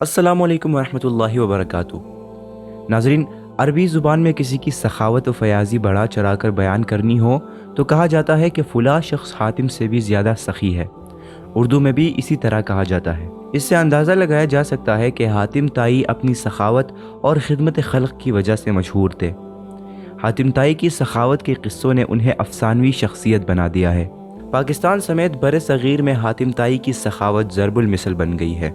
السلام علیکم ورحمۃ اللہ وبرکاتہ۔ ناظرین، عربی زبان میں کسی کی سخاوت و فیاضی بڑھا چڑھا کر بیان کرنی ہو تو کہا جاتا ہے کہ فلاں شخص حاتم سے بھی زیادہ سخی ہے۔ اردو میں بھی اسی طرح کہا جاتا ہے۔ اس سے اندازہ لگایا جا سکتا ہے کہ حاتم طائی اپنی سخاوت اور خدمت خلق کی وجہ سے مشہور تھے۔ حاتم طائی کی سخاوت کے قصوں نے انہیں افسانوی شخصیت بنا دیا ہے۔ پاکستان سمیت بر صغیر میں حاتم طائی کی سخاوت ضرب المثل بن گئی ہے۔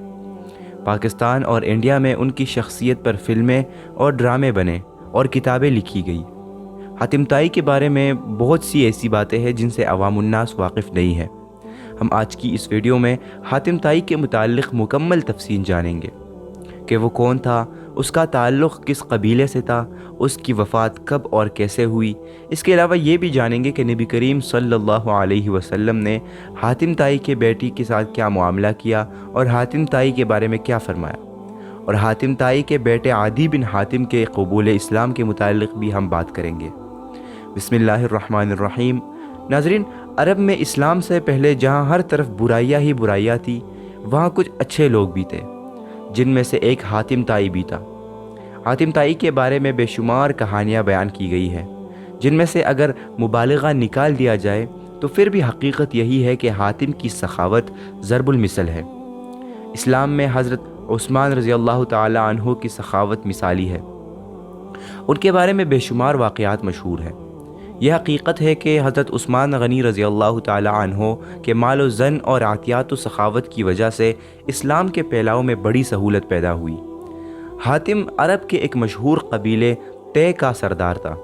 پاکستان اور انڈیا میں ان کی شخصیت پر فلمیں اور ڈرامے بنے اور کتابیں لکھی گئی۔ حاتم طائی کے بارے میں بہت سی ایسی باتیں ہیں جن سے عوام الناس واقف نہیں ہے۔ ہم آج کی اس ویڈیو میں حاتم طائی کے متعلق مکمل تفصیل جانیں گے کہ وہ کون تھا، اس کا تعلق کس قبیلے سے تھا، اس کی وفات کب اور کیسے ہوئی۔ اس کے علاوہ یہ بھی جانیں گے کہ نبی کریم صلی اللہ علیہ وسلم نے حاتم طائی کے بیٹی کے ساتھ کیا معاملہ کیا اور حاتم طائی کے بارے میں کیا فرمایا، اور حاتم طائی کے بیٹے عدی بن حاتم کے قبول اسلام کے متعلق بھی ہم بات کریں گے۔ بسم اللہ الرحمن الرحیم۔ ناظرین، عرب میں اسلام سے پہلے جہاں ہر طرف برائیاں ہی برائیاں تھی، وہاں کچھ اچھے لوگ بھی تھے، جن میں سے ایک حاتم طائی بھی تھا۔ حاتم طائی کے بارے میں بے شمار کہانیاں بیان کی گئی ہیں، جن میں سے اگر مبالغہ نکال دیا جائے تو پھر بھی حقیقت یہی ہے کہ حاتم کی سخاوت ضرب المثل ہے۔ اسلام میں حضرت عثمان رضی اللہ تعالی عنہ کی سخاوت مثالی ہے۔ ان کے بارے میں بے شمار واقعات مشہور ہیں۔ یہ حقیقت ہے کہ حضرت عثمان غنی رضی اللہ تعالی عنہ کے مال و زن اور عطیات و سخاوت کی وجہ سے اسلام کے پھیلاؤ میں بڑی سہولت پیدا ہوئی۔ حاتم عرب کے ایک مشہور قبیلے طے کا سردار تھا،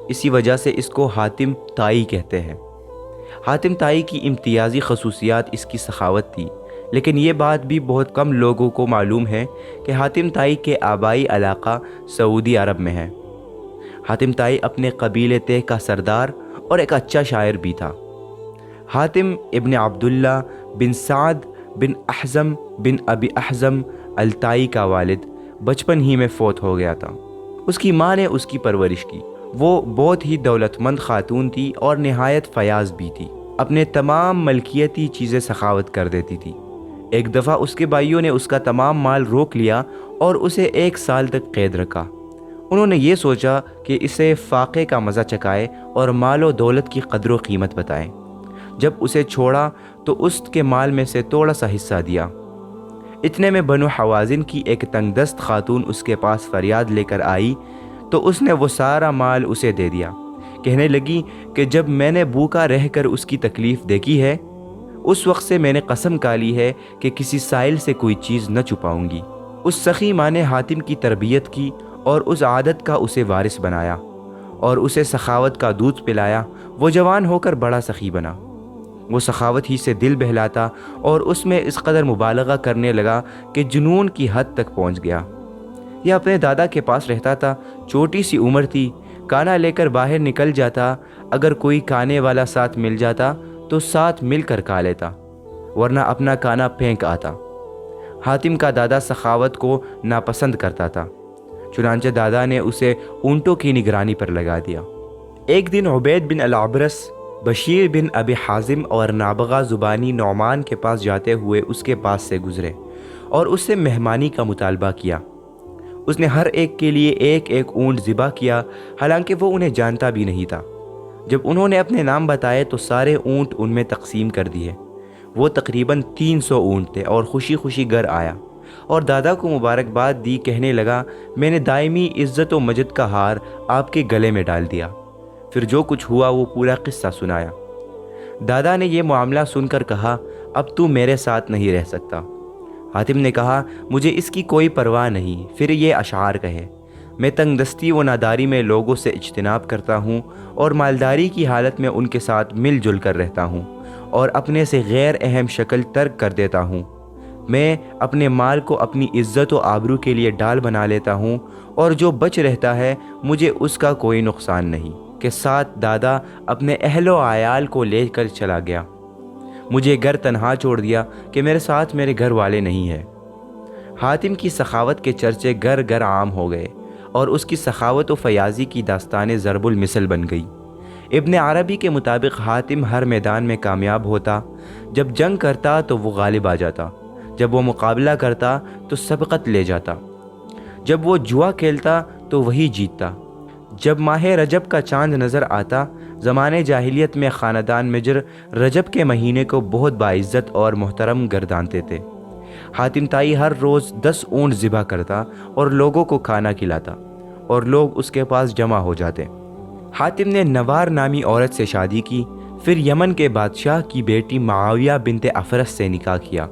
اسی وجہ سے اس کو حاتم طائی کہتے ہیں۔ حاتم طائی کی امتیازی خصوصیات اس کی سخاوت تھی، لیکن یہ بات بھی بہت کم لوگوں کو معلوم ہے کہ حاتم طائی کے آبائی علاقہ سعودی عرب میں ہے۔ حاتم طائی اپنے قبیلے طے کا سردار اور ایک اچھا شاعر بھی تھا۔ حاتم ابن عبداللہ بن سعد بن احزم بن ابی احزم الطائی کا والد بچپن ہی میں فوت ہو گیا تھا۔ اس کی ماں نے اس کی پرورش کی۔ وہ بہت ہی دولت مند خاتون تھی اور نہایت فیاض بھی تھی۔ اپنے تمام ملکیتی چیزیں سخاوت کر دیتی تھی۔ ایک دفعہ اس کے بھائیوں نے اس کا تمام مال روک لیا اور اسے 1 سال تک قید رکھا۔ انہوں نے یہ سوچا کہ اسے فاقے کا مزہ چکھائے اور مال و دولت کی قدر و قیمت بتائیں۔ جب اسے چھوڑا تو اس کے مال میں سے تھوڑا سا حصہ دیا۔ اتنے میں بنو حوازن کی ایک تنگ دست خاتون اس کے پاس فریاد لے کر آئی تو اس نے وہ سارا مال اسے دے دیا۔ کہنے لگی کہ جب میں نے بھوکا رہ کر اس کی تکلیف دیکھی ہے، اس وقت سے میں نے قسم کھا لی ہے کہ کسی سائل سے کوئی چیز نہ چھپاؤں گی۔ اس سخی ماں نے حاتم کی تربیت کی اور اس عادت کا اسے وارث بنایا اور اسے سخاوت کا دودھ پلایا۔ وہ جوان ہو کر بڑا سخی بنا۔ وہ سخاوت ہی سے دل بہلاتا اور اس میں اس قدر مبالغہ کرنے لگا کہ جنون کی حد تک پہنچ گیا۔ یہ اپنے دادا کے پاس رہتا تھا، چھوٹی سی عمر تھی، کانا لے کر باہر نکل جاتا۔ اگر کوئی کانے والا ساتھ مل جاتا تو ساتھ مل کر کھا لیتا، ورنہ اپنا کانا پھینک آتا۔ حاتم کا دادا سخاوت کو ناپسند کرتا تھا، چنانچہ دادا نے اسے اونٹوں کی نگرانی پر لگا دیا۔ ایک دن عبید بن العبرس، بشیر بن ابی حازم اور نابغہ زبانی نعمان کے پاس جاتے ہوئے اس کے پاس سے گزرے اور اس سے مہمانی کا مطالبہ کیا۔ اس نے ہر ایک کے لیے 1 اونٹ ذبح کیا، حالانکہ وہ انہیں جانتا بھی نہیں تھا۔ جب انہوں نے اپنے نام بتائے تو سارے اونٹ ان میں تقسیم کر دیے۔ وہ تقریباً 300 اونٹ تھے اور خوشی خوشی گھر آیا اور دادا کو مبارکباد دی۔ کہنے لگا، میں نے دائمی عزت و مجد کا ہار آپ کے گلے میں ڈال دیا۔ پھر جو کچھ ہوا وہ پورا قصہ سنایا۔ دادا نے یہ معاملہ سن کر کہا، اب تو میرے ساتھ نہیں رہ سکتا۔ حاتم نے کہا، مجھے اس کی کوئی پرواہ نہیں، پھر یہ اشعار کہے، میں تنگ دستی و ناداری میں لوگوں سے اجتناب کرتا ہوں اور مالداری کی حالت میں ان کے ساتھ مل جل کر رہتا ہوں اور اپنے سے غیر اہم شکل ترک کر دیتا ہوں۔ میں اپنے مال کو اپنی عزت و آبرو کے لیے ڈال بنا لیتا ہوں اور جو بچ رہتا ہے مجھے اس کا کوئی نقصان نہیں۔ کے ساتھ دادا اپنے اہل و عیال کو لے کر چلا گیا۔ مجھے گھر تنہا چھوڑ دیا کہ میرے ساتھ میرے گھر والے نہیں ہیں۔ حاتم کی سخاوت کے چرچے گھر گھر عام ہو گئے اور اس کی سخاوت و فیاضی کی داستانیں ضرب المثل بن گئی۔ ابن عربی کے مطابق حاتم ہر میدان میں کامیاب ہوتا، جب جنگ کرتا تو وہ غالب آ جاتا، جب وہ مقابلہ کرتا تو سبقت لے جاتا، جب وہ جوا کھیلتا تو وہی جیتتا۔ جب ماہ رجب کا چاند نظر آتا، زمانے جاہلیت میں خاندان مجر رجب کے مہینے کو بہت باعزت اور محترم گردانتے تھے۔ حاتم طائی ہر روز 10 اونٹ ذبح کرتا اور لوگوں کو کھانا کھلاتا اور لوگ اس کے پاس جمع ہو جاتے۔ حاتم نے نوار نامی عورت سے شادی کی، پھر یمن کے بادشاہ کی بیٹی معاویہ بنت افرس سے نکاح کیا۔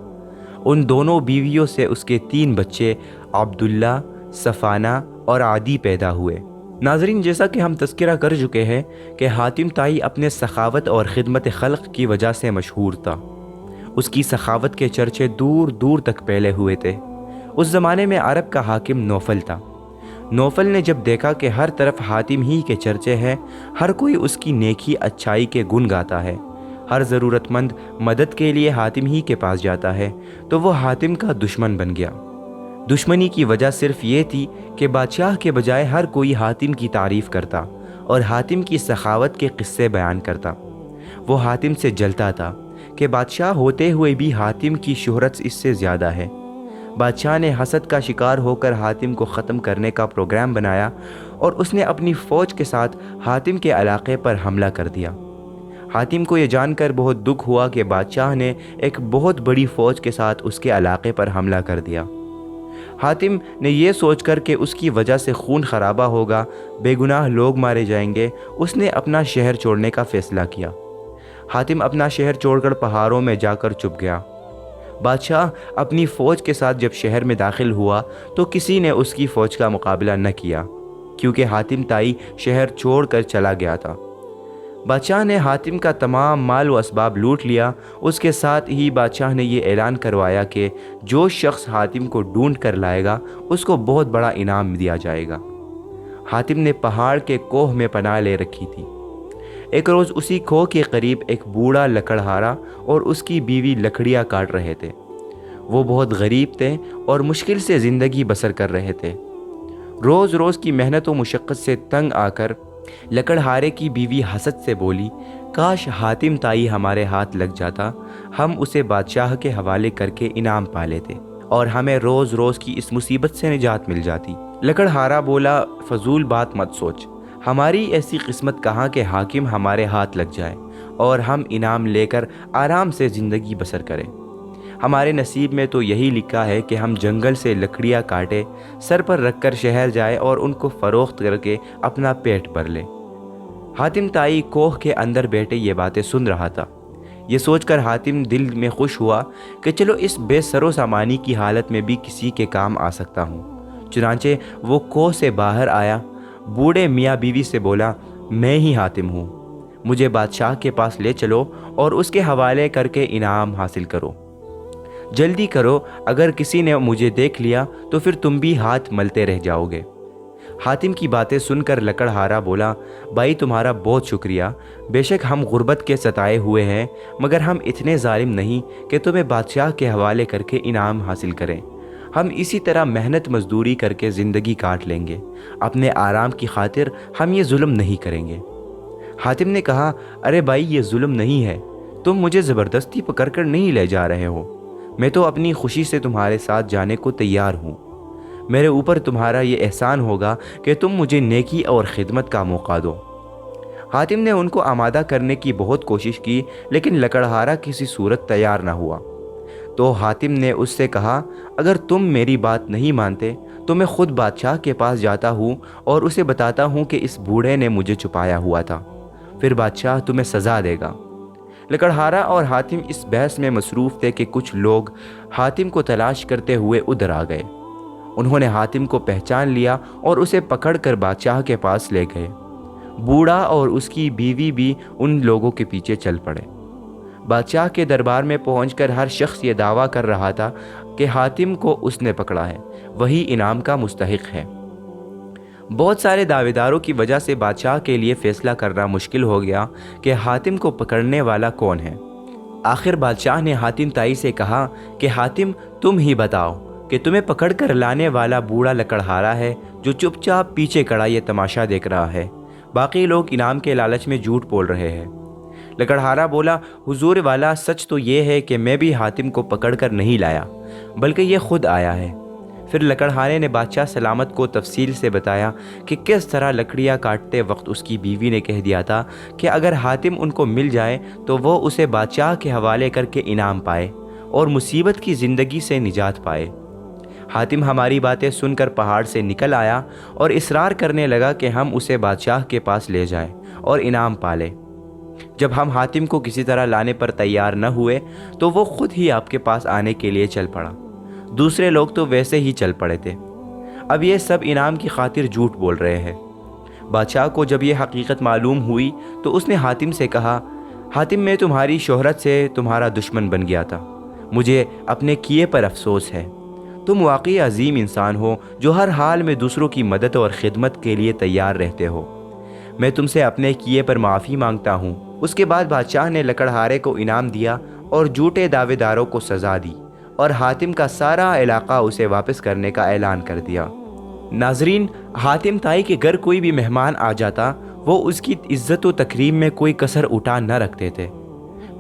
ان دونوں بیویوں سے اس کے 3 بچے عبداللہ، صفانہ اور عادی پیدا ہوئے۔ ناظرین، جیسا کہ ہم تذکرہ کر چکے ہیں کہ حاتم طائی اپنے سخاوت اور خدمت خلق کی وجہ سے مشہور تھا۔ اس کی سخاوت کے چرچے دور دور تک پھیلے ہوئے تھے۔ اس زمانے میں عرب کا حاکم نوفل تھا۔ نوفل نے جب دیکھا کہ ہر طرف حاتم ہی کے چرچے ہیں، ہر کوئی اس کی نیکی اچھائی کے گن گاتا ہے، ہر ضرورت مند مدد کے لیے حاتم ہی کے پاس جاتا ہے، تو وہ حاتم کا دشمن بن گیا۔ دشمنی کی وجہ صرف یہ تھی کہ بادشاہ کے بجائے ہر کوئی حاتم کی تعریف کرتا اور حاتم کی سخاوت کے قصے بیان کرتا۔ وہ حاتم سے جلتا تھا کہ بادشاہ ہوتے ہوئے بھی حاتم کی شہرت اس سے زیادہ ہے۔ بادشاہ نے حسد کا شکار ہو کر حاتم کو ختم کرنے کا پروگرام بنایا اور اس نے اپنی فوج کے ساتھ حاتم کے علاقے پر حملہ کر دیا۔ حاتم کو یہ جان کر بہت دکھ ہوا کہ بادشاہ نے ایک بہت بڑی فوج کے ساتھ اس کے علاقے پر حملہ کر دیا۔ حاتم نے یہ سوچ کر کہ اس کی وجہ سے خون خرابہ ہوگا، بے گناہ لوگ مارے جائیں گے، اس نے اپنا شہر چھوڑنے کا فیصلہ کیا۔ حاتم اپنا شہر چھوڑ کر پہاڑوں میں جا کر چھپ گیا۔ بادشاہ اپنی فوج کے ساتھ جب شہر میں داخل ہوا تو کسی نے اس کی فوج کا مقابلہ نہ کیا، کیونکہ حاتم طائی شہر چھوڑ کر چلا گیا تھا۔ بادشاہ نے حاتم کا تمام مال و اسباب لوٹ لیا۔ اس کے ساتھ ہی بادشاہ نے یہ اعلان کروایا کہ جو شخص حاتم کو ڈھونڈ کر لائے گا اس کو بہت بڑا انعام دیا جائے گا۔ حاتم نے پہاڑ کے کوہ میں پناہ لے رکھی تھی۔ ایک روز اسی کوہ کے قریب ایک بوڑھا لکڑہارا اور اس کی بیوی لکڑیاں کاٹ رہے تھے۔ وہ بہت غریب تھے اور مشکل سے زندگی بسر کر رہے تھے۔ روز روز کی محنت و مشقت سے تنگ آ کر لکڑہارے کی بیوی حسد سے بولی، کاش حاتم طائی ہمارے ہاتھ لگ جاتا، ہم اسے بادشاہ کے حوالے کر کے انعام پا لیتے اور ہمیں روز روز کی اس مصیبت سے نجات مل جاتی۔ لکڑہارا بولا، فضول بات مت سوچ، ہماری ایسی قسمت کہاں کہ حاکم ہمارے ہاتھ لگ جائے اور ہم انعام لے کر آرام سے زندگی بسر کریں۔ ہمارے نصیب میں تو یہی لکھا ہے کہ ہم جنگل سے لکڑیاں کاٹے، سر پر رکھ کر شہر جائے اور ان کو فروخت کر کے اپنا پیٹ بھر لے۔ حاتم طائی کوہ کے اندر بیٹھے یہ باتیں سن رہا تھا۔ یہ سوچ کر حاتم دل میں خوش ہوا کہ چلو اس بے سر و سامانی کی حالت میں بھی کسی کے کام آ سکتا ہوں۔ چنانچہ وہ کوہ سے باہر آیا، بوڑھے میاں بیوی سے بولا، میں ہی حاتم ہوں، مجھے بادشاہ کے پاس لے چلو اور اس کے حوالے کر کے انعام حاصل کرو۔ جلدی کرو، اگر کسی نے مجھے دیکھ لیا تو پھر تم بھی ہاتھ ملتے رہ جاؤ گے۔ حاتم کی باتیں سن کر لکڑہارا بولا، بھائی تمہارا بہت شکریہ، بے شک ہم غربت کے ستائے ہوئے ہیں، مگر ہم اتنے ظالم نہیں کہ تمہیں بادشاہ کے حوالے کر کے انعام حاصل کریں۔ ہم اسی طرح محنت مزدوری کر کے زندگی کاٹ لیں گے، اپنے آرام کی خاطر ہم یہ ظلم نہیں کریں گے۔ حاتم نے کہا، ارے بھائی یہ ظلم نہیں ہے، تم مجھے زبردستی پکڑ کر نہیں لے جا رہے ہو، میں تو اپنی خوشی سے تمہارے ساتھ جانے کو تیار ہوں۔ میرے اوپر تمہارا یہ احسان ہوگا کہ تم مجھے نیکی اور خدمت کا موقع دو۔ حاتم نے ان کو آمادہ کرنے کی بہت کوشش کی، لیکن لکڑہارا کسی صورت تیار نہ ہوا۔ تو حاتم نے اس سے کہا، اگر تم میری بات نہیں مانتے تو میں خود بادشاہ کے پاس جاتا ہوں اور اسے بتاتا ہوں کہ اس بوڑھے نے مجھے چھپایا ہوا تھا، پھر بادشاہ تمہیں سزا دے گا۔ لکڑہارا اور حاتم اس بحث میں مصروف تھے کہ کچھ لوگ حاتم کو تلاش کرتے ہوئے ادھر آ گئے۔ انہوں نے حاتم کو پہچان لیا اور اسے پکڑ کر بادشاہ کے پاس لے گئے۔ بوڑھا اور اس کی بیوی بھی ان لوگوں کے پیچھے چل پڑے۔ بادشاہ کے دربار میں پہنچ کر ہر شخص یہ دعویٰ کر رہا تھا کہ حاتم کو اس نے پکڑا ہے، وہی انعام کا مستحق ہے۔ بہت سارے دعوے داروں کی وجہ سے بادشاہ کے لیے فیصلہ کرنا مشکل ہو گیا کہ حاتم کو پکڑنے والا کون ہے۔ آخر بادشاہ نے حاتم طائی سے کہا کہ حاتم تم ہی بتاؤ کہ تمہیں پکڑ کر لانے والا بوڑھا لکڑہارا ہے جو چپ چاپ پیچھے کھڑا یہ تماشا دیکھ رہا ہے، باقی لوگ انعام کے لالچ میں جھوٹ بول رہے ہیں۔ لکڑہارا بولا، حضور والا، سچ تو یہ ہے کہ میں بھی حاتم کو پکڑ کر نہیں لایا، بلکہ یہ خود آیا ہے۔ پھر لکڑہارے نے بادشاہ سلامت کو تفصیل سے بتایا کہ کس طرح لکڑیاں کاٹتے وقت اس کی بیوی نے کہہ دیا تھا کہ اگر حاتم ان کو مل جائے تو وہ اسے بادشاہ کے حوالے کر کے انعام پائے اور مصیبت کی زندگی سے نجات پائے۔ حاتم ہماری باتیں سن کر پہاڑ سے نکل آیا اور اصرار کرنے لگا کہ ہم اسے بادشاہ کے پاس لے جائیں اور انعام پالے۔ جب ہم حاتم کو کسی طرح لانے پر تیار نہ ہوئے تو وہ خود ہی آپ کے پاس آنے کے لیے چل پڑا۔ دوسرے لوگ تو ویسے ہی چل پڑے تھے۔ اب یہ سب انعام کی خاطر جھوٹ بول رہے ہیں۔ بادشاہ کو جب یہ حقیقت معلوم ہوئی تو اس نے حاتم سے کہا، حاتم، میں تمہاری شہرت سے تمہارا دشمن بن گیا تھا، مجھے اپنے کیے پر افسوس ہے۔ تم واقعی عظیم انسان ہو جو ہر حال میں دوسروں کی مدد اور خدمت کے لیے تیار رہتے ہو۔ میں تم سے اپنے کیے پر معافی مانگتا ہوں۔ اس کے بعد بادشاہ نے لکڑہارے کو انعام دیا اور جھوٹے دعوے داروں کو سزا دی اور حاتم کا سارا علاقہ اسے واپس کرنے کا اعلان کر دیا۔ ناظرین، حاتم طائی کے گھر کوئی بھی مہمان آ جاتا، وہ اس کی عزت و تکریم میں کوئی کسر اٹھا نہ رکھتے تھے،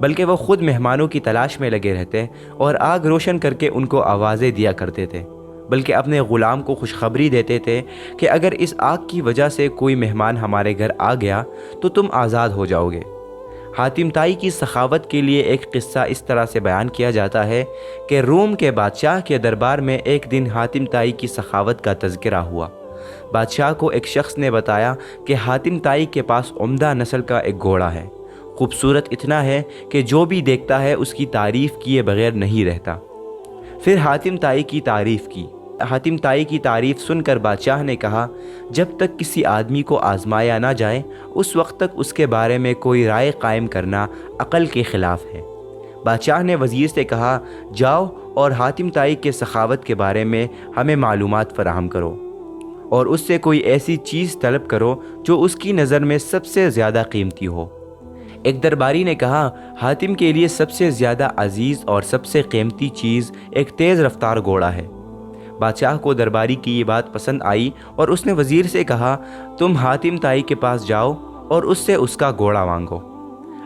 بلکہ وہ خود مہمانوں کی تلاش میں لگے رہتے اور آگ روشن کر کے ان کو آوازیں دیا کرتے تھے، بلکہ اپنے غلام کو خوشخبری دیتے تھے کہ اگر اس آگ کی وجہ سے کوئی مہمان ہمارے گھر آ گیا تو تم آزاد ہو جاؤ گے۔ حاتم طائی کی سخاوت کے لیے ایک قصہ اس طرح سے بیان کیا جاتا ہے کہ روم کے بادشاہ کے دربار میں ایک دن حاتم طائی کی سخاوت کا تذکرہ ہوا۔ بادشاہ کو ایک شخص نے بتایا کہ حاتم طائی کے پاس عمدہ نسل کا ایک گھوڑا ہے، خوبصورت اتنا ہے کہ جو بھی دیکھتا ہے اس کی تعریف کیے بغیر نہیں رہتا۔ پھر حاتم طائی کی تعریف کی۔ حاتم طائی کی تعریف سن کر بادشاہ نے کہا، جب تک کسی آدمی کو آزمایا نہ جائے اس وقت تک اس کے بارے میں کوئی رائے قائم کرنا عقل کے خلاف ہے۔ بادشاہ نے وزیر سے کہا، جاؤ اور حاتم طائی کے سخاوت کے بارے میں ہمیں معلومات فراہم کرو اور اس سے کوئی ایسی چیز طلب کرو جو اس کی نظر میں سب سے زیادہ قیمتی ہو۔ ایک درباری نے کہا، حاتم کے لیے سب سے زیادہ عزیز اور سب سے قیمتی چیز ایک تیز رفتار گھوڑا ہے۔ بادشاہ کو درباری کی یہ بات پسند آئی اور اس نے وزیر سے کہا، تم حاتم طائی کے پاس جاؤ اور اس سے اس کا گھوڑا مانگو۔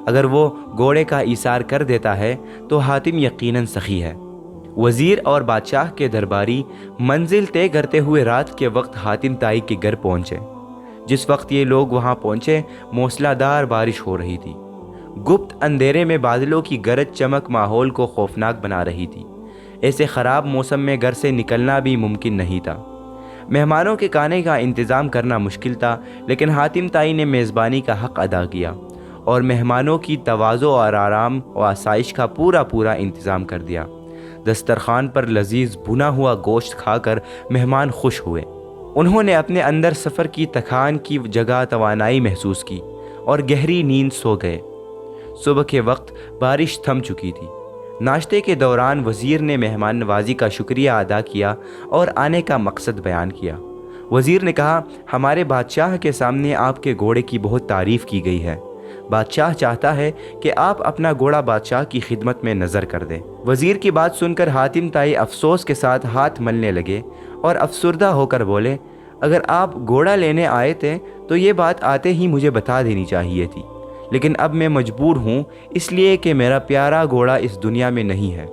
اگر وہ گھوڑے کا ایثار کر دیتا ہے تو حاتم یقیناً سخی ہے۔ وزیر اور بادشاہ کے درباری منزل طے کرتے ہوئے رات کے وقت حاتم طائی کے گھر پہنچے۔ جس وقت یہ لوگ وہاں پہنچے موسلا دھار بارش ہو رہی تھی۔ گپت اندھیرے میں بادلوں کی گرج چمک ماحول کو خوفناک بنا رہی تھی۔ ایسے خراب موسم میں گھر سے نکلنا بھی ممکن نہیں تھا۔ مہمانوں کے کھانے کا انتظام کرنا مشکل تھا، لیکن حاتم طائی نے میزبانی کا حق ادا کیا اور مہمانوں کی تواضع اور آرام و آسائش کا پورا انتظام کر دیا۔ دسترخوان پر لذیذ بھنا ہوا گوشت کھا کر مہمان خوش ہوئے۔ انہوں نے اپنے اندر سفر کی تھکان کی جگہ توانائی محسوس کی اور گہری نیند سو گئے۔ صبح کے وقت بارش تھم چکی تھی۔ ناشتے کے دوران وزیر نے مہمان نوازی کا شکریہ ادا کیا اور آنے کا مقصد بیان کیا۔ وزیر نے کہا، ہمارے بادشاہ کے سامنے آپ کے گھوڑے کی بہت تعریف کی گئی ہے۔ بادشاہ چاہتا ہے کہ آپ اپنا گھوڑا بادشاہ کی خدمت میں نظر کر دیں۔ وزیر کی بات سن کر حاتم طائی افسوس کے ساتھ ہاتھ ملنے لگے اور افسردہ ہو کر بولے، اگر آپ گھوڑا لینے آئے تھے تو یہ بات آتے ہی مجھے بتا دینی چاہیے تھی، لیکن اب میں مجبور ہوں اس لیے کہ میرا پیارا گھوڑا اس دنیا میں نہیں ہے۔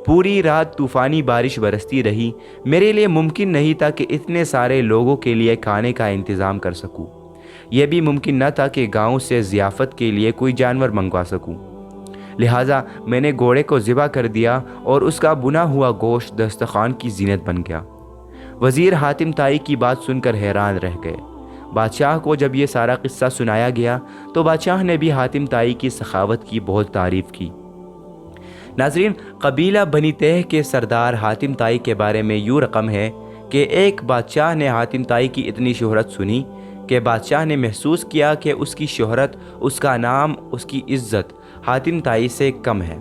پوری رات طوفانی بارش برستی رہی، میرے لیے ممکن نہیں تھا کہ اتنے سارے لوگوں کے لیے کھانے کا انتظام کر سکوں۔ یہ بھی ممکن نہ تھا کہ گاؤں سے ضیافت کے لیے کوئی جانور منگوا سکوں۔ لہٰذا میں نے گھوڑے کو ذبح کر دیا اور اس کا بنا ہوا گوشت دسترخوان کی زینت بن گیا۔ وزیر حاتم طائی کی بات سن کر حیران رہ گئے۔ بادشاہ کو جب یہ سارا قصہ سنایا گیا تو بادشاہ نے بھی حاتم طائی کی سخاوت کی بہت تعریف کی۔ ناظرین، قبیلہ بنی تیہ کے سردار حاتم طائی کے بارے میں یوں رقم ہے کہ ایک بادشاہ نے حاتم طائی کی اتنی شہرت سنی کہ بادشاہ نے محسوس کیا کہ اس کی شہرت، اس کا نام، اس کی عزت حاتم طائی سے کم ہے۔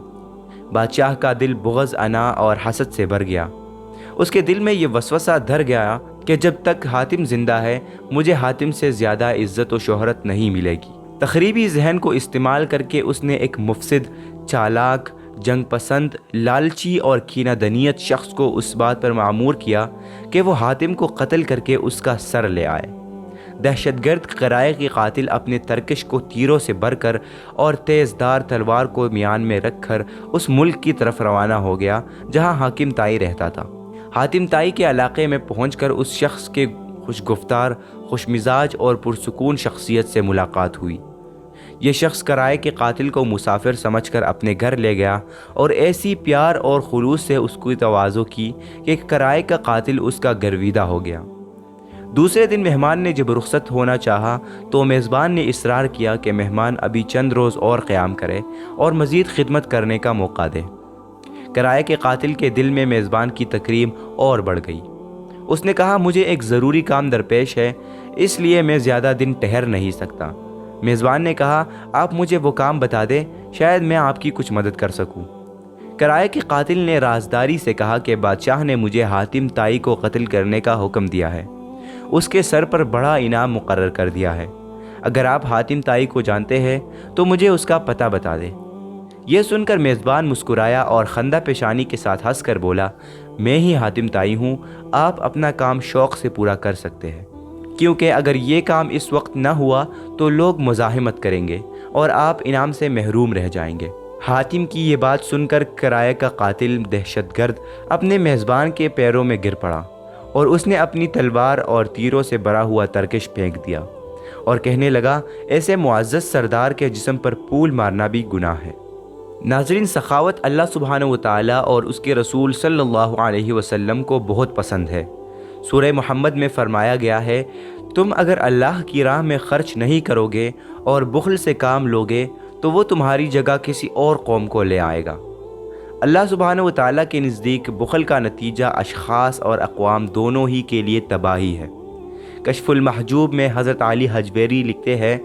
بادشاہ کا دل بغض، انا اور حسد سے بھر گیا۔ اس کے دل میں یہ وسوسہ دھر گیا کہ جب تک حاتم زندہ ہے مجھے حاتم سے زیادہ عزت و شہرت نہیں ملے گی۔ تخریبی ذہن کو استعمال کر کے اس نے ایک مفسد، چالاک، جنگ پسند، لالچی اور کینہ دنیت شخص کو اس بات پر معمور کیا کہ وہ حاتم کو قتل کر کے اس کا سر لے آئے۔ دہشت گرد قرائے کے قاتل اپنے ترکش کو تیروں سے بھر کر اور تیز دار تلوار کو میان میں رکھ کر اس ملک کی طرف روانہ ہو گیا جہاں حاتم طائی رہتا تھا۔ حاتم طائی کے علاقے میں پہنچ کر اس شخص کے خوش گفتار، خوش مزاج اور پرسکون شخصیت سے ملاقات ہوئی۔ یہ شخص قرائے کے قاتل کو مسافر سمجھ کر اپنے گھر لے گیا اور ایسی پیار اور خلوص سے اس کی تواضع کی کہ قرائے کا قاتل اس کا گرویدہ ہو گیا۔ دوسرے دن مہمان نے جب رخصت ہونا چاہا تو میزبان نے اصرار کیا کہ مہمان ابھی چند روز اور قیام کرے اور مزید خدمت کرنے کا موقع دے۔ قرائے کے قاتل کے دل میں میزبان کی تکریم اور بڑھ گئی۔ اس نے کہا، مجھے ایک ضروری کام درپیش ہے، اس لیے میں زیادہ دن ٹھہر نہیں سکتا۔ میزبان نے کہا، آپ مجھے وہ کام بتا دیں، شاید میں آپ کی کچھ مدد کر سکوں۔ قرائے کے قاتل نے رازداری سے کہا کہ بادشاہ نے مجھے حاتم طائی کو قتل کرنے کا حکم دیا ہے، اس کے سر پر بڑا انعام مقرر کر دیا ہے۔ اگر آپ حاتم طائی کو جانتے ہیں تو مجھے اس کا پتہ بتا دیں۔ یہ سن کر میزبان مسکرایا اور خندہ پیشانی کے ساتھ ہنس کر بولا، میں ہی حاتم طائی ہوں، آپ اپنا کام شوق سے پورا کر سکتے ہیں، کیونکہ اگر یہ کام اس وقت نہ ہوا تو لوگ مزاحمت کریں گے اور آپ انعام سے محروم رہ جائیں گے۔ حاتم کی یہ بات سن کر قرائے کا قاتل دہشت گرد اپنے میزبان کے پیروں میں گر پڑا اور اس نے اپنی تلوار اور تیروں سے بھرا ہوا ترکش پھینک دیا اور کہنے لگا، ایسے معزز سردار کے جسم پر پھول مارنا بھی گناہ ہے۔ ناظرین، سخاوت اللہ سبحانہ و تعالیٰ اور اس کے رسول صلی اللہ علیہ وسلم کو بہت پسند ہے۔ سورہ محمد میں فرمایا گیا ہے، تم اگر اللہ کی راہ میں خرچ نہیں کرو گے اور بخل سے کام لوگے تو وہ تمہاری جگہ کسی اور قوم کو لے آئے گا۔ اللہ سبحانہ و تعالیٰ کے نزدیک بخل کا نتیجہ اشخاص اور اقوام دونوں ہی کے لیے تباہی ہے۔ کشف المحجوب میں حضرت علی حجویری لکھتے ہیں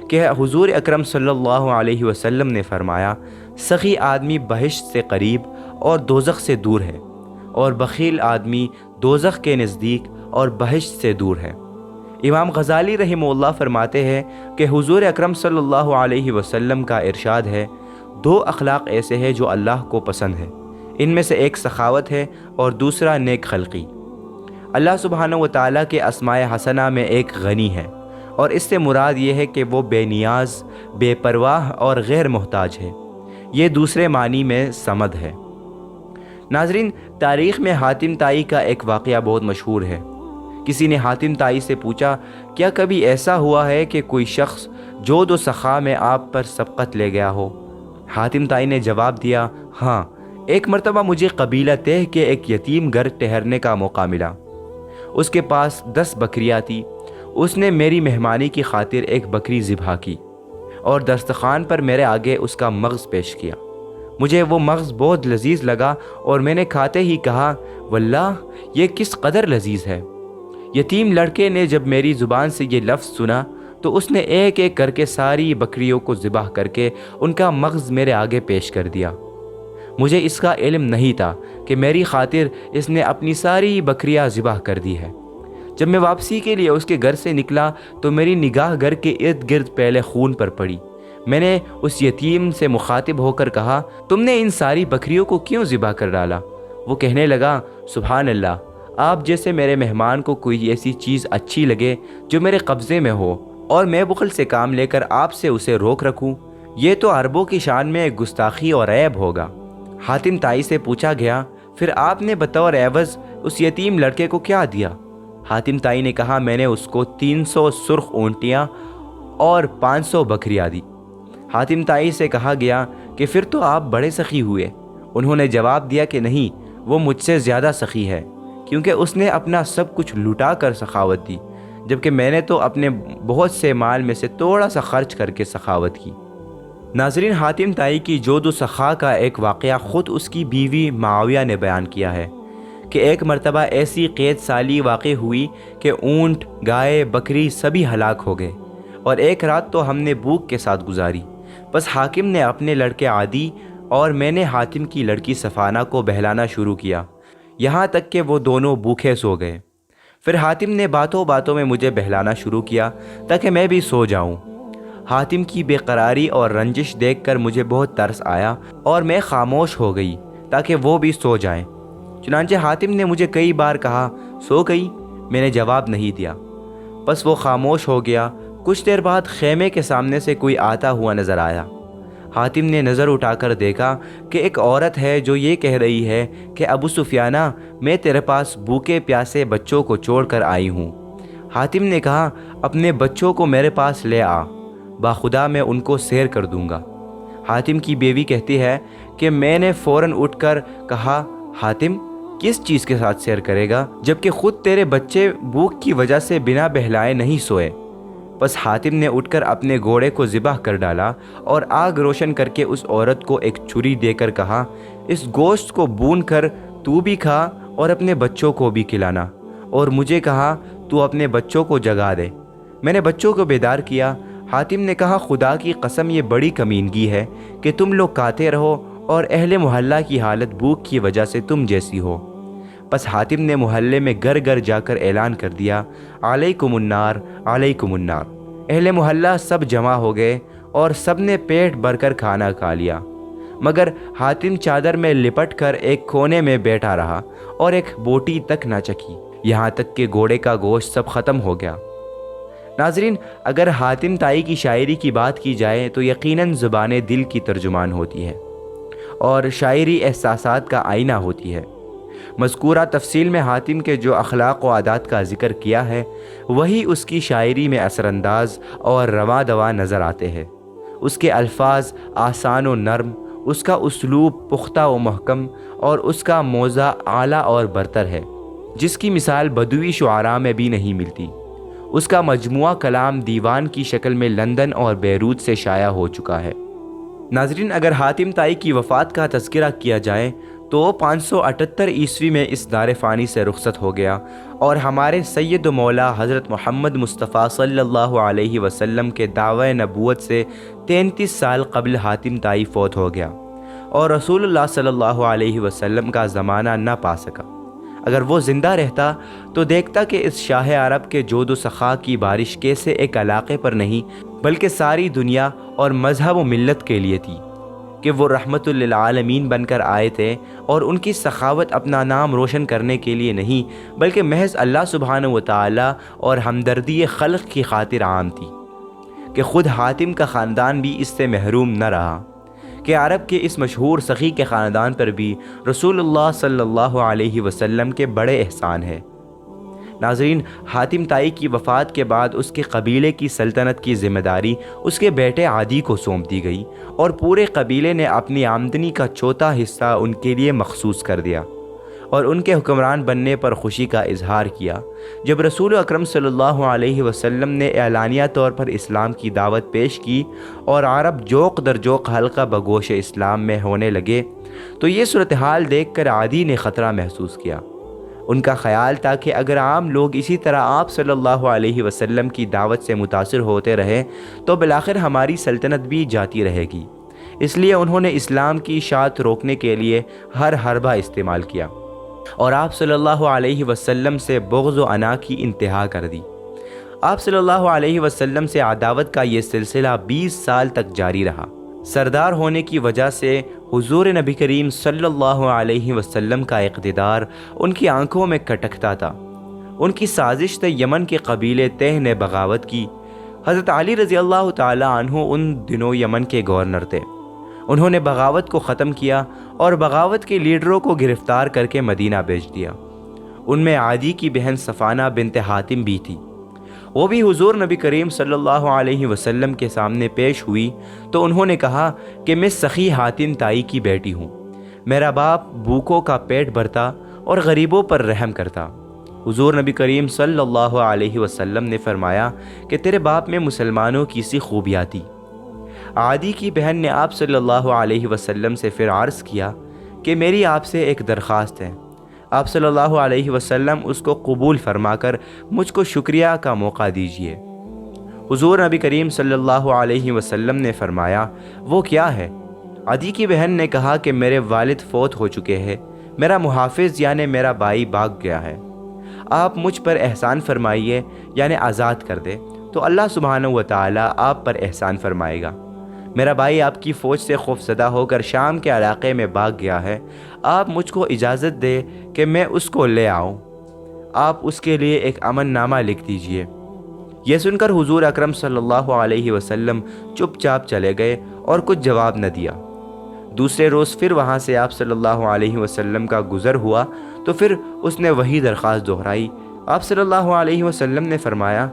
کہ حضور اکرم صلی اللہ علیہ وسلم نے فرمایا، سخی آدمی بہشت سے قریب اور دوزخ سے دور ہے، اور بخیل آدمی دوزخ کے نزدیک اور بہشت سے دور ہے۔ امام غزالی رحمہ اللہ فرماتے ہیں کہ حضور اکرم صلی اللہ علیہ وسلم کا ارشاد ہے، دو اخلاق ایسے ہیں جو اللہ کو پسند ہے، ان میں سے ایک سخاوت ہے اور دوسرا نیک خلقی۔ اللہ سبحانہ و تعالیٰ کے اسماء حسنہ میں ایک غنی ہے، اور اس سے مراد یہ ہے کہ وہ بے نیاز، بے پرواہ اور غیر محتاج ہے۔ یہ دوسرے معنی میں صمد ہے۔ ناظرین، تاریخ میں حاتم طائی کا ایک واقعہ بہت مشہور ہے۔ کسی نے حاتم طائی سے پوچھا، کیا کبھی ایسا ہوا ہے کہ کوئی شخص جود و سخا میں آپ پر سبقت لے گیا ہو؟ حاتم طائی نے جواب دیا، ہاں، ایک مرتبہ مجھے قبیلہ تہ کے ایک یتیم گھر ٹھہرنے کا موقع ملا۔ اس کے پاس 10 بکریاں تھیں۔ اس نے میری مہمانی کی خاطر ایک بکری ذبح کی اور دسترخوان پر میرے آگے اس کا مغز پیش کیا۔ مجھے وہ مغز بہت لذیذ لگا اور میں نے کھاتے ہی کہا، واللہ یہ کس قدر لذیذ ہے۔ یتیم لڑکے نے جب میری زبان سے یہ لفظ سنا تو اس نے ایک ایک کر کے ساری بکریوں کو ذبح کر کے ان کا مغز میرے آگے پیش کر دیا۔ مجھے اس کا علم نہیں تھا کہ میری خاطر اس نے اپنی ساری بکریاں ذبح کر دی ہے۔ جب میں واپسی کے لیے اس کے گھر سے نکلا تو میری نگاہ گھر کے ارد گرد پہلے خون پر پڑی۔ میں نے اس یتیم سے مخاطب ہو کر کہا، تم نے ان ساری بکریوں کو کیوں ذبح کر ڈالا؟ وہ کہنے لگا، سبحان اللہ، آپ جیسے میرے مہمان کو کوئی ایسی چیز اچھی لگے جو میرے قبضے میں ہو اور میں بخل سے کام لے کر آپ سے اسے روک رکھوں، یہ تو عربوں کی شان میں گستاخی اور عیب ہوگا۔ حاتم طائی سے پوچھا گیا، پھر آپ نے بطور عوض اس یتیم لڑکے کو کیا دیا؟ حاتم طائی نے کہا، میں نے اس کو 300 سرخ اونٹیاں اور 500 بکریاں دی۔ حاتم طائی سے کہا گیا کہ پھر تو آپ بڑے سخی ہوئے۔ انہوں نے جواب دیا کہ نہیں، وہ مجھ سے زیادہ سخی ہے، کیونکہ اس نے اپنا سب کچھ لٹا کر سخاوت دی، جبکہ میں نے تو اپنے بہت سے مال میں سے تھوڑا سا خرچ کر کے سخاوت کی۔ ناظرین، حاتم طائی کی جود و سخا کا ایک واقعہ خود اس کی بیوی معاویہ نے بیان کیا ہے کہ ایک مرتبہ ایسی قید سالی واقع ہوئی کہ اونٹ، گائے، بکری سبھی ہلاک ہو گئے، اور ایک رات تو ہم نے بھوک کے ساتھ گزاری۔ بس حاکم نے اپنے لڑکے عادی اور میں نے حاتم کی لڑکی صفانہ کو بہلانا شروع کیا، یہاں تک کہ وہ دونوں بھوکے سو گئے۔ پھر حاتم نے باتوں باتوں میں مجھے بہلانا شروع کیا تاکہ میں بھی سو جاؤں۔ حاتم کی بے قراری اور رنجش دیکھ کر مجھے بہت ترس آیا اور میں خاموش ہو گئی تاکہ وہ بھی سو جائیں۔ چنانچہ حاتم نے مجھے کئی بار کہا، سو گئی؟ میں نے جواب نہیں دیا۔ بس وہ خاموش ہو گیا۔ کچھ دیر بعد خیمے کے سامنے سے کوئی آتا ہوا نظر آیا۔ حاتم نے نظر اٹھا کر دیکھا کہ ایک عورت ہے جو یہ کہہ رہی ہے کہ ابو سفیانہ، میں تیرے پاس بھوکے پیاسے بچوں کو چھوڑ کر آئی ہوں۔ حاتم نے کہا، اپنے بچوں کو میرے پاس لے آ، باخدا میں ان کو سیر کر دوں گا۔ حاتم کی بیوی کہتی ہے کہ میں نے فوراً اٹھ کر کہا، حاتم کس چیز کے ساتھ سیر کرے گا جبکہ خود تیرے بچے بھوک کی وجہ سے بنا بہلائے نہیں سوئے؟ بس حاتم نے اٹھ کر اپنے گھوڑے کو ذبح کر ڈالا اور آگ روشن کر کے اس عورت کو ایک چھری دے کر کہا، اس گوشت کو بھون کر تو بھی کھا اور اپنے بچوں کو بھی کھلانا، اور مجھے کہا تو اپنے بچوں کو جگا دے۔ میں نے بچوں کو بیدار کیا۔ حاتم نے کہا، خدا کی قسم یہ بڑی کمینگی ہے کہ تم لوگ کھاتے رہو اور اہل محلہ کی حالت بھوک کی وجہ سے تم جیسی ہو۔ بس حاتم نے محلے میں گھر گھر جا کر اعلان کر دیا، علیکم النار، علیکم النار۔ اہل محلہ سب جمع ہو گئے اور سب نے پیٹ بھر کر کھانا کھا لیا، مگر حاتم چادر میں لپٹ کر ایک کونے میں بیٹھا رہا اور ایک بوٹی تک نہ چکھی، یہاں تک کہ گھوڑے کا گوشت سب ختم ہو گیا۔ ناظرین، اگر حاتم طائی کی شاعری کی بات کی جائے تو یقیناً زبان دل کی ترجمان ہوتی ہے اور شاعری احساسات کا آئینہ ہوتی ہے۔ مذکورہ تفصیل میں حاتم کے جو اخلاق و عادات کا ذکر کیا ہے وہی اس کی شاعری میں اثر انداز اور رواں دواں نظر آتے ہیں۔ اس کے الفاظ آسان و نرم، اس کا اسلوب پختہ و محکم، اور اس کا موضع اعلیٰ اور برتر ہے، جس کی مثال بدوی شعراء میں بھی نہیں ملتی۔ اس کا مجموعہ کلام دیوان کی شکل میں لندن اور بیروت سے شائع ہو چکا ہے۔ ناظرین، اگر حاتم طائی کی وفات کا تذکرہ کیا جائے تو 578 عیسوی میں اس دار فانی سے رخصت ہو گیا، اور ہمارے سید و مولا حضرت محمد مصطفیٰ صلی اللہ علیہ وسلم کے دعوی نبوت سے 33 سال قبل حاتم طائی فوت ہو گیا، اور رسول اللہ صلی اللہ علیہ وسلم کا زمانہ نہ پا سکا۔ اگر وہ زندہ رہتا تو دیکھتا کہ اس شاہ عرب کے جود و سخا کی بارش کیسے ایک علاقے پر نہیں بلکہ ساری دنیا اور مذہب و ملت کے لیے تھی، کہ وہ رحمت للعالمین بن کر آئے تھے، اور ان کی سخاوت اپنا نام روشن کرنے کے لیے نہیں بلکہ محض اللہ سبحانہ و تعالی اور ہمدردی خلق کی خاطر عام تھی، کہ خود حاتم کا خاندان بھی اس سے محروم نہ رہا، کہ عرب کے اس مشہور سخی کے خاندان پر بھی رسول اللہ صلی اللہ علیہ وسلم کے بڑے احسان ہے۔ ناظرین، حاتم طائی کی وفات کے بعد اس کے قبیلے کی سلطنت کی ذمہ داری اس کے بیٹے عادی کو سونپ دی گئی، اور پورے قبیلے نے اپنی آمدنی کا چوتھا حصہ ان کے لیے مخصوص کر دیا اور ان کے حکمران بننے پر خوشی کا اظہار کیا۔ جب رسول اکرم صلی اللہ علیہ وسلم نے اعلانیہ طور پر اسلام کی دعوت پیش کی اور عرب جوق در جوق حلقہ بگوش اسلام میں ہونے لگے تو یہ صورتحال دیکھ کر عادی نے خطرہ محسوس کیا۔ ان کا خیال تھا کہ اگر عام لوگ اسی طرح آپ صلی اللہ علیہ وسلم کی دعوت سے متاثر ہوتے رہے تو بالآخر ہماری سلطنت بھی جاتی رہے گی، اس لیے انہوں نے اسلام کی اشاعت روکنے کے لیے ہر حربہ استعمال کیا اور آپ صلی اللہ علیہ وسلم سے بغض و عنا کی انتہا کر دی۔ آپ صلی اللہ علیہ وسلم سے عداوت کا یہ سلسلہ 20 سال تک جاری رہا۔ سردار ہونے کی وجہ سے حضور نبی کریم صلی اللہ علیہ وسلم کا اقتدار ان کی آنکھوں میں کٹکتا تھا۔ ان کی سازش سے یمن کے قبیلے تہ نے بغاوت کی۔ حضرت علی رضی اللہ تعالی عنہ ان دنوں یمن کے گورنر تھے۔ انہوں نے بغاوت کو ختم کیا اور بغاوت کے لیڈروں کو گرفتار کر کے مدینہ بھیج دیا۔ ان میں عادی کی بہن صفانہ بنت حاتم بھی تھی۔ وہ بھی حضور نبی کریم صلی اللہ علیہ وسلم کے سامنے پیش ہوئی تو انہوں نے کہا کہ میں سخی حاتم طائی کی بیٹی ہوں، میرا باپ بھوکوں کا پیٹ بھرتا اور غریبوں پر رحم کرتا۔ حضور نبی کریم صلی اللہ علیہ وسلم نے فرمایا کہ تیرے باپ میں مسلمانوں کی سی خوبیاں تھی۔ عادی کی بہن نے آپ صلی اللہ علیہ وسلم سے پھر عرض کیا کہ میری آپ سے ایک درخواست ہے۔ آپ صلی اللہ علیہ وسلم اس کو قبول فرما کر مجھ کو شکریہ کا موقع دیجیے۔ حضور نبی کریم صلی اللہ علیہ وسلم نے فرمایا، وہ کیا ہے؟ عدی کی بہن نے کہا کہ میرے والد فوت ہو چکے ہیں، میرا محافظ یعنی میرا بھائی بھاگ گیا ہے، آپ مجھ پر احسان فرمائیے یعنی آزاد کر دے تو اللہ سبحانہ و تعالی آپ پر احسان فرمائے گا۔ میرا بھائی آپ کی فوج سے خوفزدہ ہو کر شام کے علاقے میں بھاگ گیا ہے، آپ مجھ کو اجازت دے کہ میں اس کو لے آؤں۔ آپ اس کے لیے ایک امن نامہ لکھ دیجئے۔ یہ سن کر حضور اکرم صلی اللہ علیہ وسلم چپ چاپ چلے گئے اور کچھ جواب نہ دیا۔ دوسرے روز پھر وہاں سے آپ صلی اللہ علیہ وسلم کا گزر ہوا تو پھر اس نے وہی درخواست دہرائی۔ آپ صلی اللہ علیہ وسلم نے فرمایا،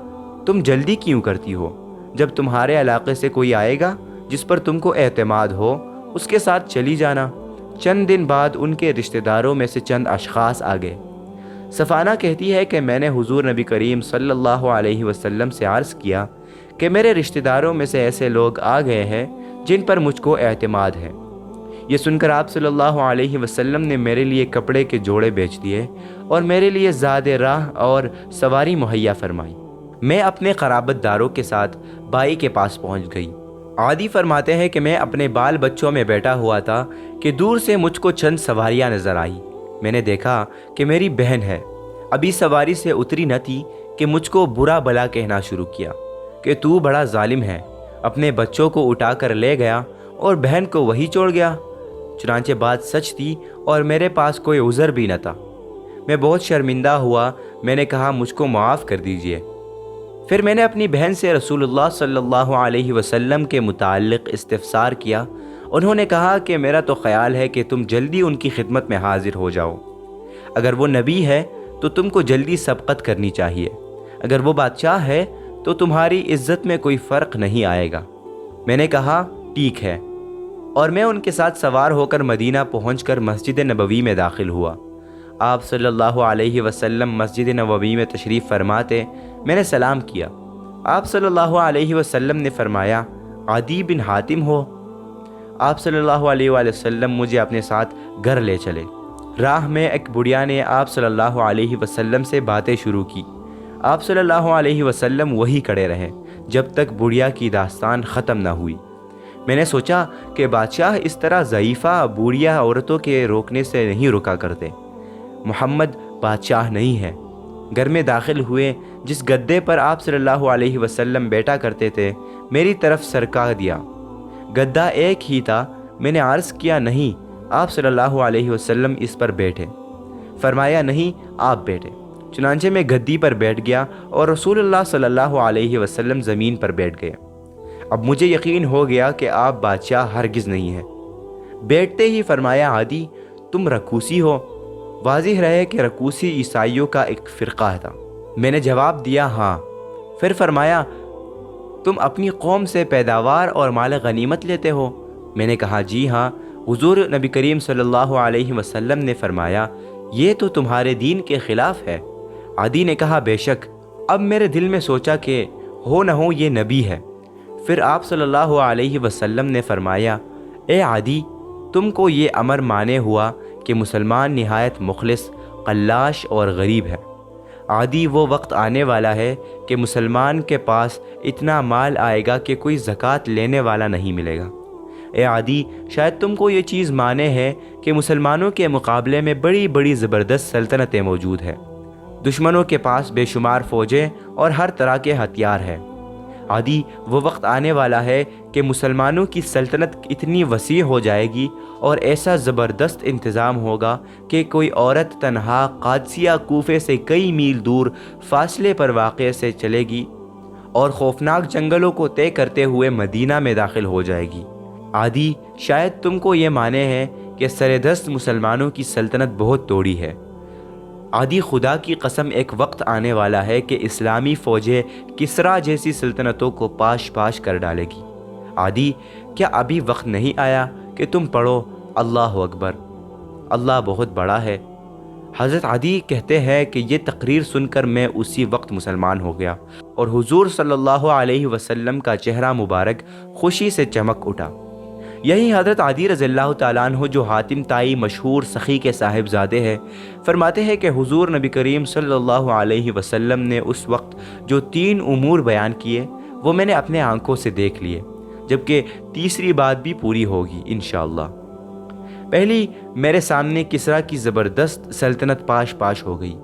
تم جلدی کیوں کرتی ہو؟ جب تمہارے علاقے سے کوئی آئے گا جس پر تم کو اعتماد ہو، اس کے ساتھ چلی جانا۔ چند دن بعد ان کے رشتہ داروں میں سے چند اشخاص آ گئے۔ صفانہ کہتی ہے کہ میں نے حضور نبی کریم صلی اللہ علیہ وسلم سے عرض کیا کہ میرے رشتہ داروں میں سے ایسے لوگ آ گئے ہیں جن پر مجھ کو اعتماد ہے۔ یہ سن کر آپ صلی اللہ علیہ وسلم نے میرے لیے کپڑے کے جوڑے بیچ دیے اور میرے لیے زاد راہ اور سواری مہیا فرمائی۔ میں اپنے قرابت داروں کے ساتھ بائی کے پاس پہنچ گئی۔ عادی فرماتے ہیں کہ میں اپنے بال بچوں میں بیٹھا ہوا تھا کہ دور سے مجھ کو چند سواریاں نظر آئی۔ میں نے دیکھا کہ میری بہن ہے، ابھی سواری سے اتری نہ تھی کہ مجھ کو برا بلا کہنا شروع کیا کہ تو بڑا ظالم ہے، اپنے بچوں کو اٹھا کر لے گیا اور بہن کو وہی چھوڑ گیا۔ چنانچہ بات سچ تھی اور میرے پاس کوئی عذر بھی نہ تھا۔ میں بہت شرمندہ ہوا۔ میں نے کہا مجھ کو معاف کر دیجئے۔ پھر میں نے اپنی بہن سے رسول اللہ صلی اللہ علیہ وسلم کے متعلق استفسار کیا۔ انہوں نے کہا کہ میرا تو خیال ہے کہ تم جلدی ان کی خدمت میں حاضر ہو جاؤ۔ اگر وہ نبی ہے تو تم کو جلدی سبقت کرنی چاہیے، اگر وہ بادشاہ ہے تو تمہاری عزت میں کوئی فرق نہیں آئے گا۔ میں نے کہا ٹھیک ہے، اور میں ان کے ساتھ سوار ہو کر مدینہ پہنچ کر مسجد نبوی میں داخل ہوا۔ آپ صلی اللہ علیہ وسلم مسجد نبوی میں تشریف فرماتے، میں نے سلام کیا۔ آپ صلی اللہ علیہ وسلم نے فرمایا، عدی بن حاتم ہو؟ آپ صلی اللہ علیہ وآلہ وسلم مجھے اپنے ساتھ گھر لے چلے۔ راہ میں ایک بڑھیا نے آپ صلی اللہ علیہ وسلم سے باتیں شروع کی۔ آپ صلی اللہ علیہ وسلم وہی کھڑے رہے جب تک بڑھیا کی داستان ختم نہ ہوئی۔ میں نے سوچا کہ بادشاہ اس طرح ضعیفہ بوڑھیا عورتوں کے روکنے سے نہیں رکا کرتے۔ محمد بادشاہ نہیں ہے۔ گھر میں داخل ہوئے، جس گدے پر آپ صلی اللہ علیہ وسلم بیٹھا کرتے تھے میری طرف سرکا دیا۔ گدا ایک ہی تھا۔ میں نے عرض کیا نہیں، آپ صلی اللہ علیہ وسلم اس پر بیٹھے۔ فرمایا نہیں، آپ بیٹھے۔ چنانچہ میں گدی پر بیٹھ گیا اور رسول اللہ صلی اللہ علیہ وسلم زمین پر بیٹھ گئے۔ اب مجھے یقین ہو گیا کہ آپ بادشاہ ہرگز نہیں ہیں۔ بیٹھتے ہی فرمایا، عادی تم رکوسی ہو؟ واضح رہے کہ رکوسی عیسائیوں کا ایک فرقہ تھا۔ میں نے جواب دیا ہاں۔ پھر فرمایا، تم اپنی قوم سے پیداوار اور مال غنیمت لیتے ہو؟ میں نے کہا جی ہاں۔ حضور نبی کریم صلی اللہ علیہ وسلم نے فرمایا، یہ تو تمہارے دین کے خلاف ہے۔ عادی نے کہا بے شک۔ اب میرے دل میں سوچا کہ ہو نہ ہو یہ نبی ہے۔ پھر آپ صلی اللہ علیہ وسلم نے فرمایا، اے عادی، تم کو یہ امر مانے ہوا کہ مسلمان نہایت مخلص، قلاش اور غریب ہے۔ عادی وہ وقت آنے والا ہے کہ مسلمان کے پاس اتنا مال آئے گا کہ کوئی زکوٰۃ لینے والا نہیں ملے گا۔ اے عادی، شاید تم کو یہ چیز مانے ہے کہ مسلمانوں کے مقابلے میں بڑی بڑی زبردست سلطنتیں موجود ہیں، دشمنوں کے پاس بے شمار فوجیں اور ہر طرح کے ہتھیار ہیں۔ عادی، وہ وقت آنے والا ہے کہ مسلمانوں کی سلطنت اتنی وسیع ہو جائے گی اور ایسا زبردست انتظام ہوگا کہ کوئی عورت تنہا قادسیہ کوفے سے کئی میل دور فاصلے پر واقع سے چلے گی اور خوفناک جنگلوں کو طے کرتے ہوئے مدینہ میں داخل ہو جائے گی۔ عادی، شاید تم کو یہ مانے ہے کہ سردست مسلمانوں کی سلطنت بہت توڑی ہے۔ عادی، خدا کی قسم ایک وقت آنے والا ہے کہ اسلامی فوجیں کسرا جیسی سلطنتوں کو پاش پاش کر ڈالے گی۔ عادی، کیا ابھی وقت نہیں آیا کہ تم پڑھو اللہ اکبر، اللہ بہت بڑا ہے؟ حضرت عادی کہتے ہیں کہ یہ تقریر سن کر میں اسی وقت مسلمان ہو گیا اور حضور صلی اللہ علیہ وسلم کا چہرہ مبارک خوشی سے چمک اٹھا۔ یہی حضرت عادی رضی اللہ تعالیٰ عنہ جو حاتم طائی مشہور سخی کے صاحبزادے ہیں، فرماتے ہیں کہ حضور نبی کریم صلی اللہ علیہ وسلم نے اس وقت جو 3 امور بیان کیے وہ میں نے اپنے آنکھوں سے دیکھ لیے، جبکہ تیسری بات بھی پوری ہوگی انشاءاللہ۔ پہلی، میرے سامنے کسرا کی زبردست سلطنت پاش پاش ہو گئی۔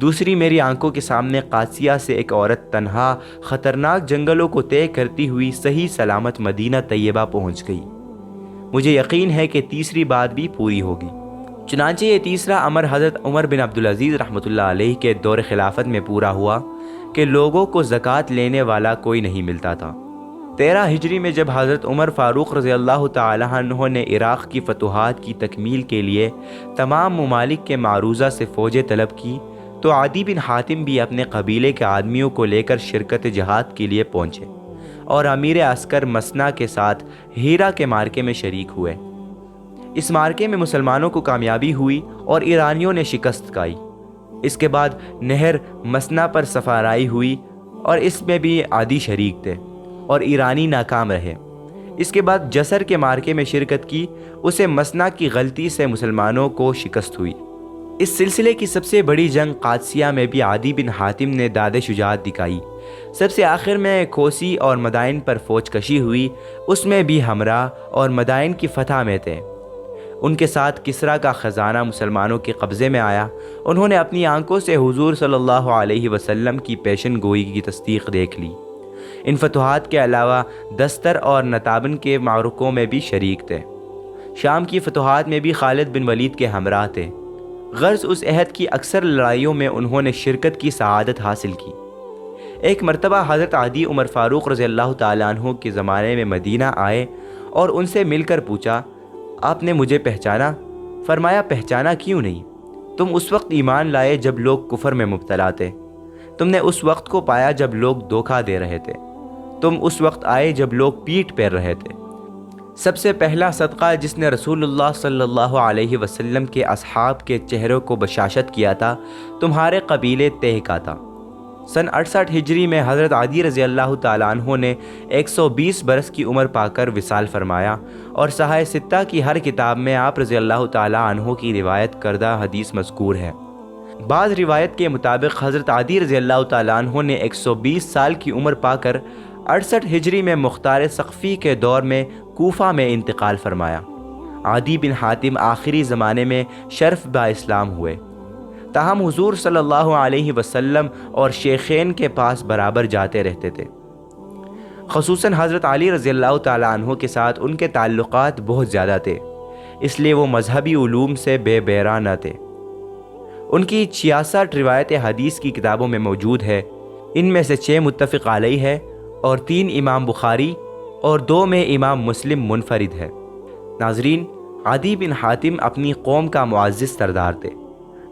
دوسری، میری آنکھوں کے سامنے قادسیہ سے ایک عورت تنہا خطرناک جنگلوں کو طے کرتی ہوئی صحیح سلامت مدینہ طیبہ پہنچ گئی۔ مجھے یقین ہے کہ تیسری بات بھی پوری ہوگی۔ چنانچہ یہ تیسرا امر حضرت عمر بن عبدالعزیز رحمۃ اللہ علیہ کے دور خلافت میں پورا ہوا کہ لوگوں کو زکوٰۃ لینے والا کوئی نہیں ملتا تھا۔ 13 ہجری میں جب حضرت عمر فاروق رضی اللہ تعالیٰ عنہ نے عراق کی فتوحات کی تکمیل کے لیے تمام ممالک کے معروضہ سے فوجیں طلب کی تو عدی بن حاتم بھی اپنے قبیلے کے آدمیوں کو لے کر شرکت جہاد کے لیے پہنچے اور امیر عسکر مسنا کے ساتھ ہیرا کے مارکے میں شریک ہوئے۔ اس مارکے میں مسلمانوں کو کامیابی ہوئی اور ایرانیوں نے شکست کھائی۔ اس کے بعد نہر مسنا پر سفارائی ہوئی اور اس میں بھی عدی شریک تھے اور ایرانی ناکام رہے۔ اس کے بعد جسر کے مارکے میں شرکت کی، اسے مسنا کی غلطی سے مسلمانوں کو شکست ہوئی۔ اس سلسلے کی سب سے بڑی جنگ قادسیہ میں بھی عدی بن حاتم نے داد شجاعت دکھائی۔ سب سے آخر میں کوسی اور مدائن پر فوج کشی ہوئی، اس میں بھی ہمراہ اور مدائن کی فتح میں تھے۔ ان کے ساتھ کسریٰ کا خزانہ مسلمانوں کے قبضے میں آیا۔ انہوں نے اپنی آنکھوں سے حضور صلی اللہ علیہ وسلم کی پیشن گوئی کی تصدیق دیکھ لی۔ ان فتوحات کے علاوہ دستر اور نتابن کے معرکوں میں بھی شریک تھے۔ شام کی فتوحات میں بھی خالد بن ولید کے ہمراہ تھے۔ غرض اس عہد کی اکثر لڑائیوں میں انہوں نے شرکت کی سعادت حاصل کی۔ ایک مرتبہ حضرت عدی عمر فاروق رضی اللہ تعالیٰ عنہ کے زمانے میں مدینہ آئے اور ان سے مل کر پوچھا، آپ نے مجھے پہچانا؟ فرمایا، پہچانا کیوں نہیں؟ تم اس وقت ایمان لائے جب لوگ کفر میں مبتلا تھے۔ تم نے اس وقت کو پایا جب لوگ دھوکہ دے رہے تھے۔ تم اس وقت آئے جب لوگ پیٹ پھیر رہے تھے۔ سب سے پہلا صدقہ جس نے رسول اللہ صلی اللہ علیہ وسلم کے اصحاب کے چہروں کو بشاشت کیا تھا، تمہارے قبیلے تہ کا تھا۔ سن 68 ہجری میں حضرت عدی رضی اللہ تعالیٰ عنہ نے 120 برس کی عمر پا کر وصال فرمایا اور صحاح ستہ کی ہر کتاب میں آپ رضی اللہ تعالیٰ عنہ کی روایت کردہ حدیث مذکور ہے۔ بعض روایت کے مطابق حضرت عدی رضی اللہ تعالیٰ عنہ نے 120 سال کی عمر پا کر 68 ہجری میں مختار ثقفی کے دور میں کوفہ میں انتقال فرمایا۔ عدی بن حاتم آخری زمانے میں شرف با اسلام ہوئے، تاہم حضور صلی اللہ علیہ وسلم اور شیخین کے پاس برابر جاتے رہتے تھے۔ خصوصاً حضرت علی رضی اللہ تعالیٰ عنہ کے ساتھ ان کے تعلقات بہت زیادہ تھے، اس لیے وہ مذہبی علوم سے بے بیراں نہ تھے۔ ان کی 66 روایت حدیث کی کتابوں میں موجود ہے، ان میں سے 6 متفق علیہ ہے اور 3 امام بخاری اور 2 میں امام مسلم منفرد ہے۔ ناظرین، عدی بن حاتم اپنی قوم کا معزز سردار تھے۔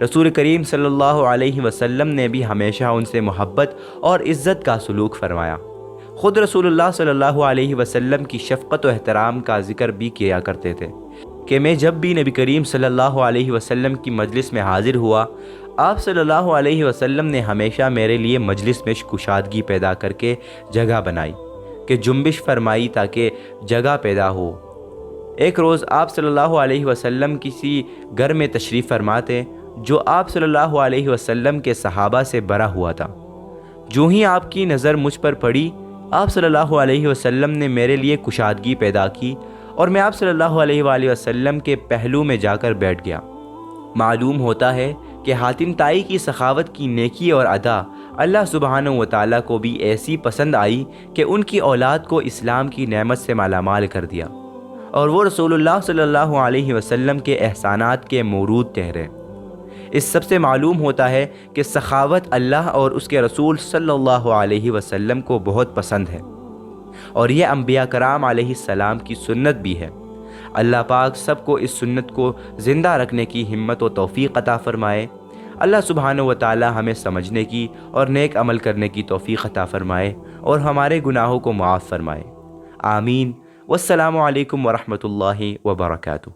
رسول کریم صلی اللہ علیہ وسلم نے بھی ہمیشہ ان سے محبت اور عزت کا سلوک فرمایا۔ خود رسول اللہ صلی اللہ علیہ وسلم کی شفقت و احترام کا ذکر بھی کیا کرتے تھے کہ میں جب بھی نبی کریم صلی اللہ علیہ وسلم کی مجلس میں حاضر ہوا، آپ صلی اللہ علیہ وسلم نے ہمیشہ میرے لیے مجلس میں کشادگی پیدا کر کے جگہ بنائی کہ جنبش فرمائی تاکہ جگہ پیدا ہو۔ ایک روز آپ صلی اللہ علیہ وسلم کسی گھر میں تشریف فرماتے جو آپ صلی اللہ علیہ وسلم کے صحابہ سے بھرا ہوا تھا۔ جو ہی آپ کی نظر مجھ پر پڑی، آپ صلی اللہ علیہ وسلم نے میرے لیے کشادگی پیدا کی اور میں آپ صلی اللہ علیہ وآلہ وسلم کے پہلو میں جا کر بیٹھ گیا۔ معلوم ہوتا ہے کہ حاتم طائی کی سخاوت کی نیکی اور ادا اللہ سبحانہ و تعالیٰ کو بھی ایسی پسند آئی کہ ان کی اولاد کو اسلام کی نعمت سے مالا مال کر دیا اور وہ رسول اللہ صلی اللہ علیہ وسلم کے احسانات کے مورود ٹھہرے۔ اس سب سے معلوم ہوتا ہے کہ سخاوت اللہ اور اس کے رسول صلی اللہ علیہ وسلم کو بہت پسند ہے اور یہ انبیاء کرام علیہ السلام کی سنت بھی ہے۔ اللہ پاک سب کو اس سنت کو زندہ رکھنے کی ہمت و توفیق عطا فرمائے۔ اللہ سبحانہ و تعالی ہمیں سمجھنے کی اور نیک عمل کرنے کی توفیق عطا فرمائے اور ہمارے گناہوں کو معاف فرمائے۔ آمین۔ والسلام علیکم ورحمۃ اللہ وبرکاتہ۔